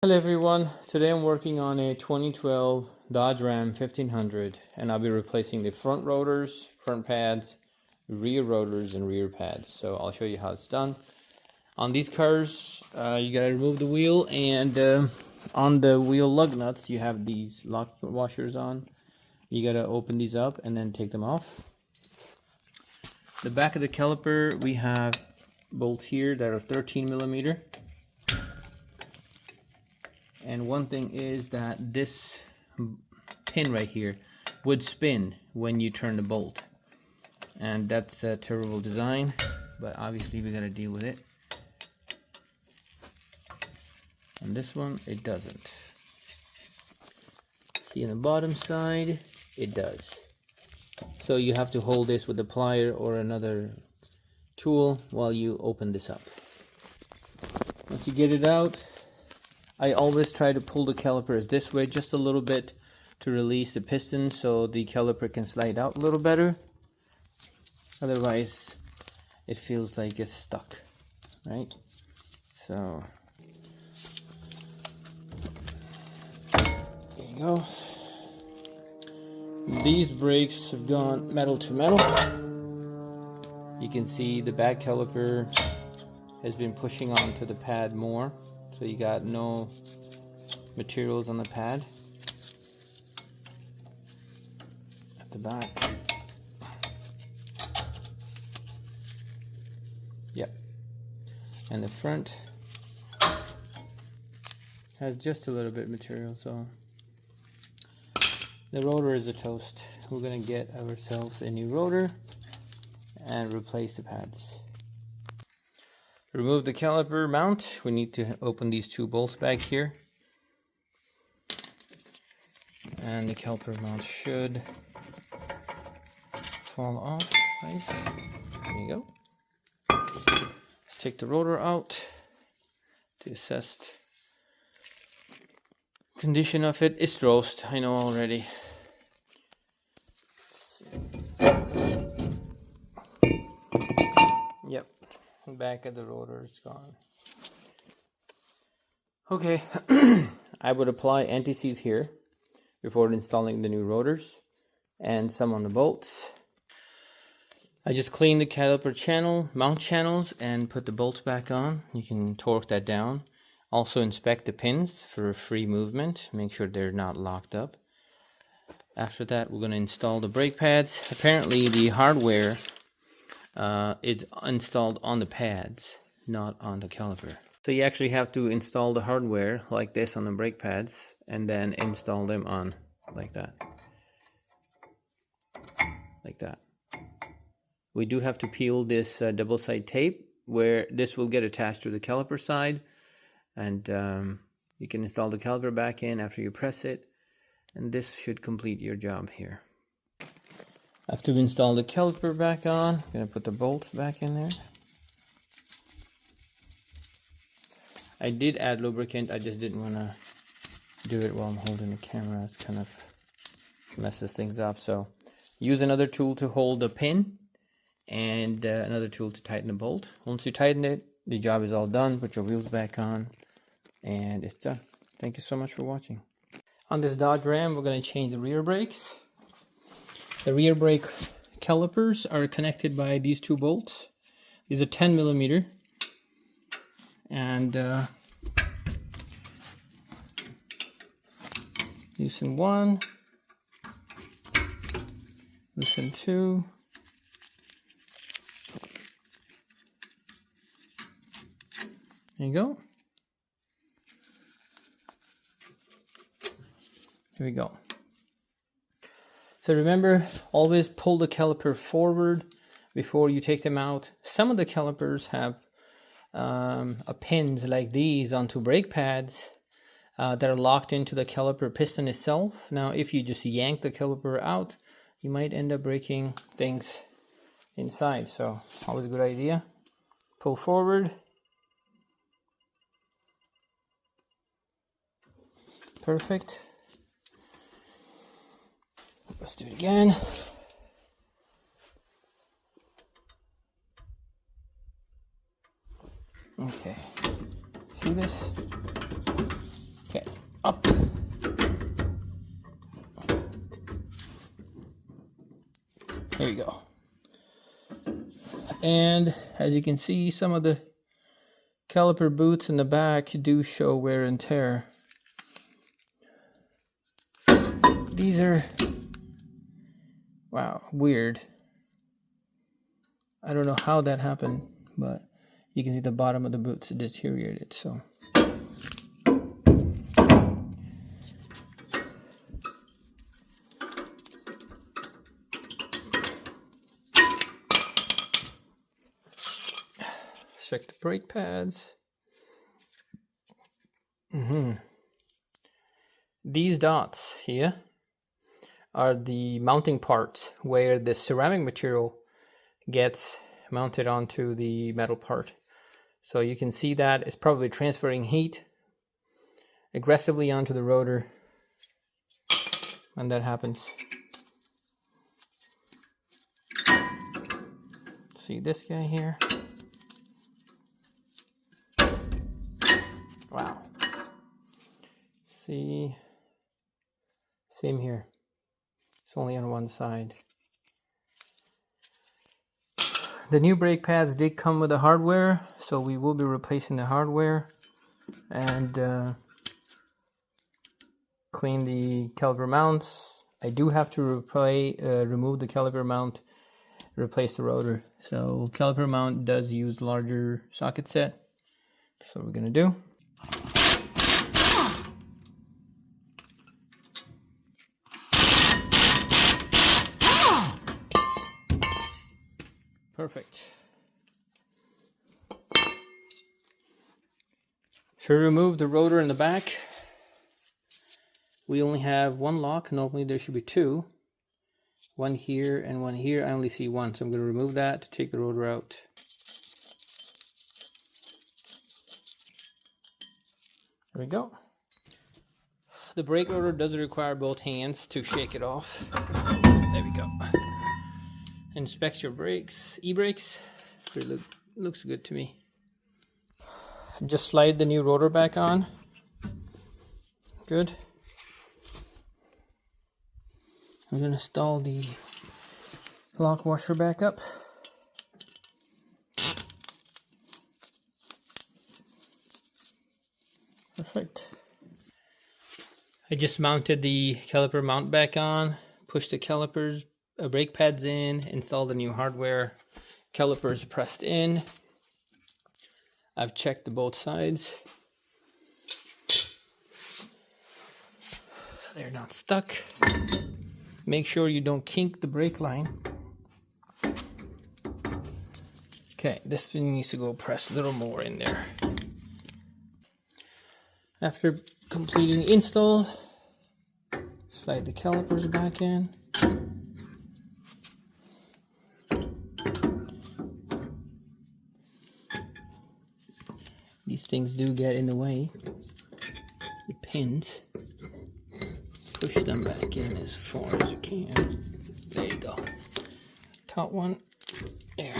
Hello everyone, today I'm working on a 2012 Dodge Ram 1500 and I'll be replacing the front rotors, front pads, rear rotors and rear pads. So I'll show you how it's done. On these cars, you gotta remove the wheel, and on the wheel lug nuts you have these lock washers on. You gotta open these up and then take them off. The back of the caliper, we have bolts here that are 13 millimeter. And one thing is that this pin right here would spin when you turn the bolt. And that's a terrible design, but obviously we gotta deal with it. And this one, it doesn't. See on the bottom side, it does. So you have to hold this with a plier or another tool while you open this up. Once you get it out, I always try to pull the calipers this way just a little bit to release the piston so the caliper can slide out a little better. Otherwise, it feels like it's stuck, right? So, there you go. These brakes have gone metal to metal. You can see the back caliper has been pushing onto the pad more. So you got no materials on the pad. At the back. Yep. And the front has just a little bit of material, so the rotor is a toast. We're gonna get ourselves a new rotor and replace the pads. Remove the caliper mount. We need to open these two bolts back here. And the caliper mount should fall off. Nice. There you go. Let's take the rotor out to assess condition of it. It's roast, I know already. Yep. Back of the rotor is gone. Okay, I would apply anti-seize here before installing the new rotors and some on the bolts. I just cleaned the caliper channel, mount channels, and put the bolts back on. You can torque that down. Also inspect the pins for free movement. Make sure they're not locked up. After that, we're going to install the brake pads. Apparently the hardware it's installed on the pads, not on the caliper. So you actually have to install the hardware like this on the brake pads and then install them on like that. Like that. We do have to peel this double side tape where this will get attached to the caliper side, and you can install the caliper back in after you press it, and this should complete your job here. After we install the caliper back on, I'm going to put the bolts back in there. I did add lubricant, I just didn't want to do it while I'm holding the camera. It kind of messes things up. So use another tool to hold the pin and another tool to tighten the bolt. Once you tighten it, the job is all done. Put your wheels back on and it's done. Thank you so much for watching. On this Dodge Ram, we're going to change the rear brakes. The rear brake calipers are connected by these two bolts. These are 10 millimeter. And loosen one, loosen two. There you go. Here we go. So remember, always pull the caliper forward before you take them out. Some of the calipers have pins like these onto brake pads that are locked into the caliper piston itself. Now, if you just yank the caliper out, you might end up breaking things inside. So, always a good idea. Pull forward. Perfect. Let's do it again. Okay. See this? up. There you go. And as you can see, some of the caliper boots in the back do show wear and tear. These are, wow, weird. I don't know how that happened, but you can see the bottom of the boots deteriorated, so. Check the brake pads. These dots here are the mounting parts where the ceramic material gets mounted onto the metal part. So you can see that it's probably transferring heat aggressively onto the rotor when that happens. See this guy here? Wow. See, same here. It's only on one side. The new brake pads did come with the hardware, so we will be replacing the hardware and clean the caliper mounts. I do have to remove the caliper mount, replace the rotor. So caliper mount does use larger socket set. That's what we're gonna do. Perfect. To remove the rotor in the back, we only have one lock. Normally there should be two. One here and one here. I only see one, so I'm going to remove that to take the rotor out. There we go. The brake rotor does require both hands to shake it off. There we go. Inspect your brakes, e-brakes. Looks good to me. Just slide the new rotor back on. Good. I'm gonna install the lock washer back up. Perfect. I just mounted the caliper mount back on, pushed the calipers, brake pads in, installed the new hardware, calipers pressed in. I've checked both sides. They're not stuck. Make sure you don't kink the brake line. Okay, this one needs to go press a little more in there. After completing install, slide the calipers back in. These things do get in the way. The pins. Push them back in as far as you can. There you go. Top one. There.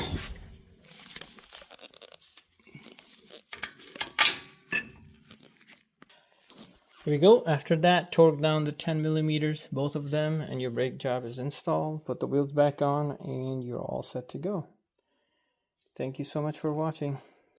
Here we go. After that, torque down to 10 millimeters, both of them, and your brake job is installed. Put the wheels back on, and you're all set to go. Thank you so much for watching.